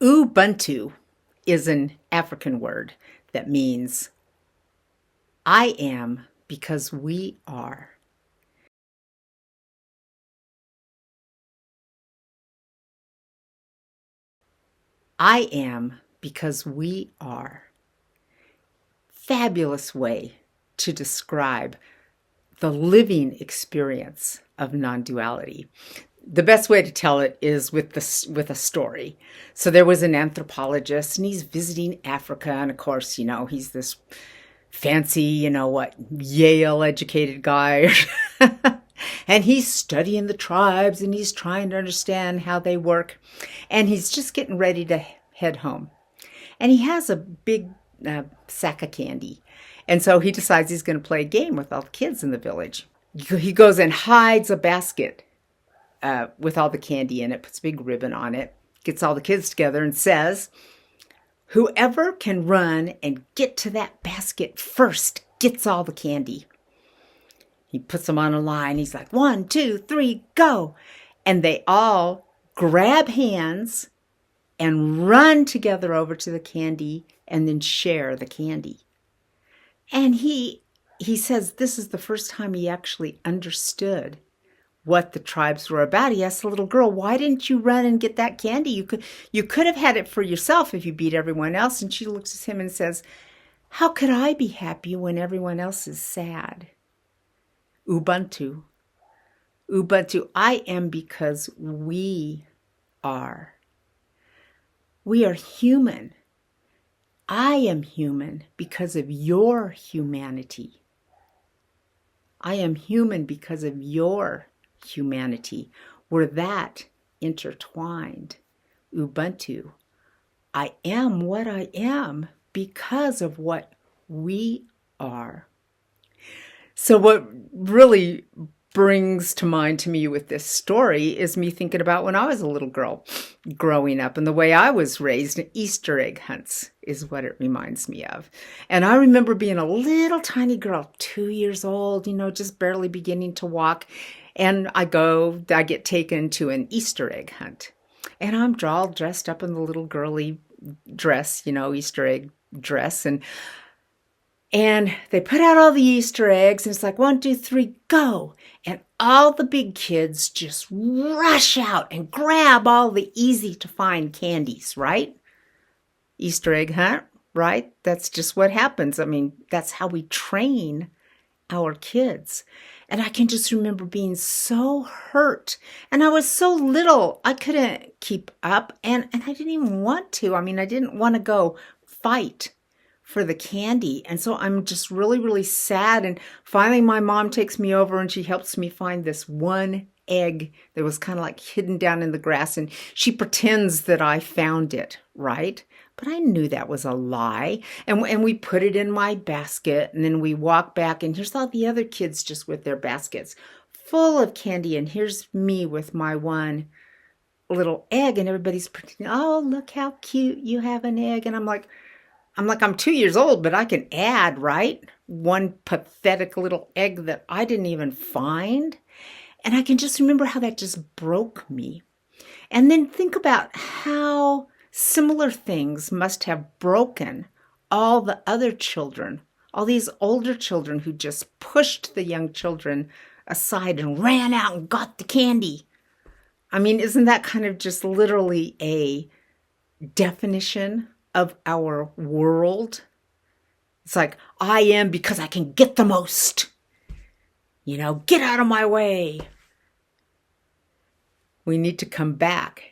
Ubuntu is an African word that means I am because we are. I am because we are. Fabulous way to describe the living experience of non-duality. The best way to tell it is with a story. So there was an anthropologist and he's visiting Africa, and of course, he's this fancy, Yale educated guy. And he's studying the tribes and he's trying to understand how they work. And he's just getting ready to head home. And he has a big sack of candy. And so he decides he's going to play a game with all the kids in the village. He goes and hides a basket with all the candy in it, puts a big ribbon on it, gets all the kids together and says, whoever can run and get to that basket first gets all the candy. He puts them on a line. He's like, 1, 2, 3, go. And they all grab hands and run together over to the candy and then share the candy. And he says this is the first time he actually understood what the tribes were about. He asked the little girl, why didn't you run and get that candy? You could have had it for yourself if you beat everyone else. And she looks at him and says, how could I be happy when everyone else is sad? Ubuntu. Ubuntu. I am because we are. We are human. I am human because of your humanity. I am human because of your humanity. We're that intertwined. Ubuntu. I am what I am because of what we are. So what really brings to mind to me with this story is me thinking about when I was a little girl growing up and the way I was raised. Easter egg hunts is what it reminds me of. And I remember being a little tiny girl, 2 years old, just barely beginning to walk. And I get taken to an Easter egg hunt. And I'm all dressed up in the little girly dress, Easter egg dress. And they put out all the Easter eggs, and it's like, 1, 2, 3, go. And all the big kids just rush out and grab all the easy to find candies, right? Easter egg hunt, right? That's just what happens. I mean, that's how we train our kids. And I can just remember being so hurt. And I was so little, I couldn't keep up. And I didn't even want to. I mean, I didn't want to go fight for the candy. And so I'm just really, really sad. And finally my mom takes me over and she helps me find this one egg that was kind of like hidden down in the grass. And she pretends that I found it, right? But I knew that was a lie. And we put it in my basket, and then we walk back, and here's all the other kids just with their baskets full of candy. And here's me with my one little egg, and everybody's pretending, oh, look how cute, you have an egg. And I'm like, I'm 2 years old, but I can add, right? One pathetic little egg that I didn't even find. And I can just remember how that just broke me. And then think about how similar things must have broken all the other children, all these older children who just pushed the young children aside and ran out and got the candy. I mean, isn't that kind of just literally a definition of our world? It's like, I am because I can get the most. Get out of my way. We need to come back.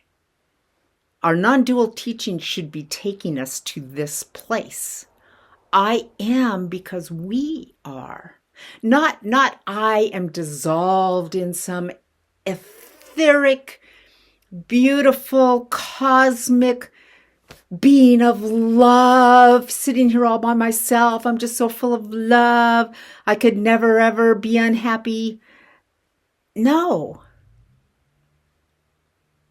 Our non-dual teaching should be taking us to this place. I am because we are. Not I am dissolved in some etheric, beautiful, cosmic being of love, sitting here all by myself. I'm just so full of love. I could never, ever be unhappy. No.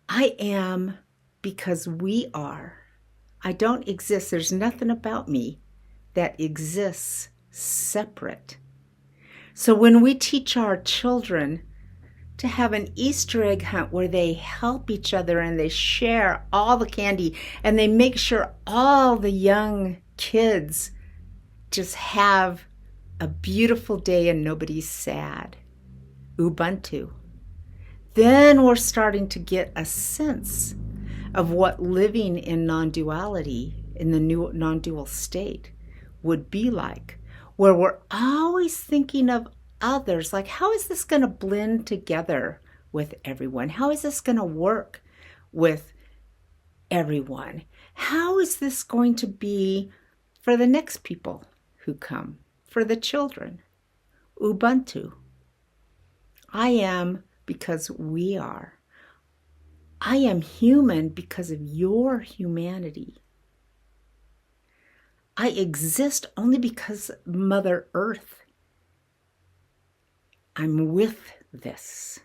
I am because we are. I don't exist. There's nothing about me that exists separate. So when we teach our children to have an Easter egg hunt where they help each other and they share all the candy and they make sure all the young kids just have a beautiful day and nobody's sad. Ubuntu. Then we're starting to get a sense of what living in non-duality, in the new non-dual state, would be like, where we're always thinking of others, like how is this going to blend together with everyone? How is this going to work with everyone? How is this going to be for the next people who come, for the children? Ubuntu. I am because we are. I am human because of your humanity. I exist only because Mother Earth. I'm with this.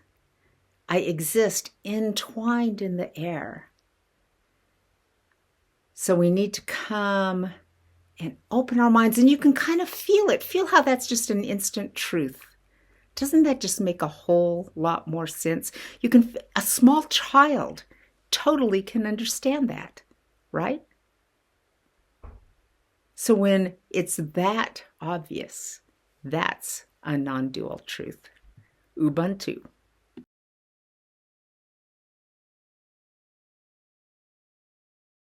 I exist entwined in the air. So we need to come and open our minds, and you can kind of feel it. Feel how that's just an instant truth. Doesn't that just make a whole lot more sense? A small child totally can understand that, right? So when it's that obvious, that's a non-dual truth. Ubuntu.